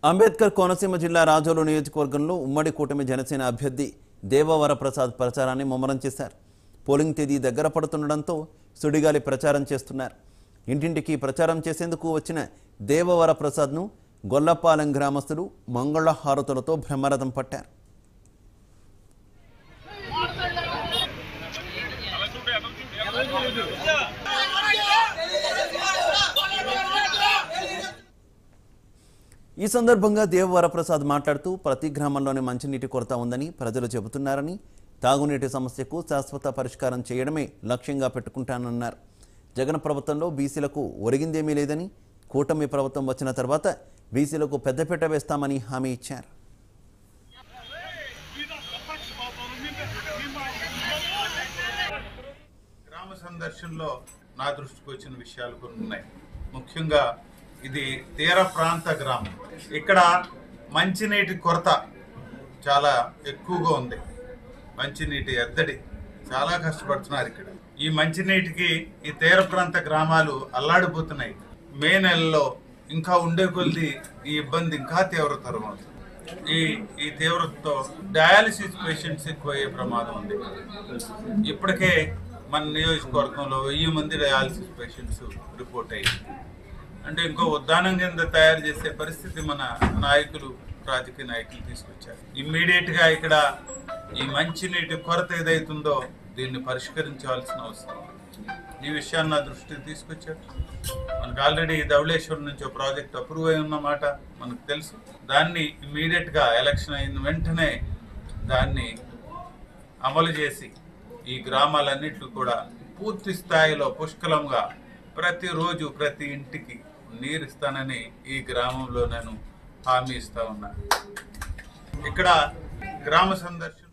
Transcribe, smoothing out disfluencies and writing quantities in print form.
అంబేద్కర్ కోనసీమ జిల్లా రాజోలు నియోజకవర్గంలో ఉమ్మడి కూటమి జనసేన అభ్యర్థి దేవవర ప్రసాద్ ప్రచారాన్ని ముమ్మరం చేశారు. పోలింగ్ తేదీ దగ్గర పడుతుండడంతో సుడిగాలి ప్రచారం చేస్తున్నారు. ఇంటింటికి ప్రచారం చేసేందుకు వచ్చిన దేవవర ప్రసాద్ను గొల్లపాలెం గ్రామస్తులు మంగళ హారతులతో బ్రహ్మరథం పట్టారు. ఈ సందర్భంగా దేవవర ప్రసాద్ మాట్లాడుతూ ప్రతి గ్రామంలోనే మంచినీటి కొరత ఉందని ప్రజలు చెబుతున్నారని, తాగునీటి సమస్యకు శాశ్వత పరిష్కారం చేయడమే లక్ష్యంగా పెట్టుకుంటానన్నారు. జగన్ ప్రభుత్వంలో బీసీలకు ఒరిగిందేమీ లేదని, కూటమి ప్రభుత్వం వచ్చిన తర్వాత బీసీలకు పెద్దపీట వేస్తామని హామీ ఇచ్చారు. గ్రామ సందర్శనలో నా దృష్టికి వచ్చిన విషయాలు కొన్ని ఉన్నాయి. ముఖ్యంగా ఇది తీర ప్రాంత గ్రామం. ఇక్కడ మంచినీటి కొరత చాలా ఎక్కువగా ఉంది. మంచినీటి ఎద్దడి చాలా కష్టపడుతున్నారు. ఇక్కడ ఈ మంచినీటికి ఈ తీర ప్రాంత గ్రామాలు అల్లాడిపోతున్నాయి. మే నెలలో ఇంకా ఉండే కొద్ది ఈ ఇబ్బంది ఇంకా తీవ్రతరం అవుతుంది. ఈ తీవ్రతతో డయాలసిస్ పేషెంట్స్ ఎక్కువయ్యే ప్రమాదం ఉంది. ఇప్పటికే మన నియోజకవర్గంలో 1000 మంది డయాలసిస్ పేషెంట్స్ రిపోర్ట్ అయ్యాయి. అంటే ఇంకో ఉద్దానం కింద తయారు చేసే పరిస్థితి మన నాయకులు, రాజకీయ నాయకులు తీసుకొచ్చారు. ఇమ్మీడియట్గా ఇక్కడ ఈ మంచినీటి కొరత ఏదైతుందో దీన్ని పరిష్కరించాల్సిన అవసరం. ఈ విషయాన్ని నా దృష్టికి తీసుకొచ్చారు. మనకు ఆల్రెడీ ధవళేశ్వరం నుంచి ఒక ప్రాజెక్ట్ అప్రూవ్ అయి ఉన్నమాట మనకు తెలుసు. దాన్ని ఇమ్మీడియట్గా ఎలక్షన్ అయిన వెంటనే దాన్ని అమలు చేసి ఈ గ్రామాలన్నింటినీ కూడా పూర్తి స్థాయిలో పుష్కలంగా ప్రతిరోజు ప్రతి ఇంటికి నీరు ఇస్తానని ఈ గ్రామంలో నేను హామీ ఇస్తా ఉన్నా. ఇక్కడ గ్రామ సందర్శన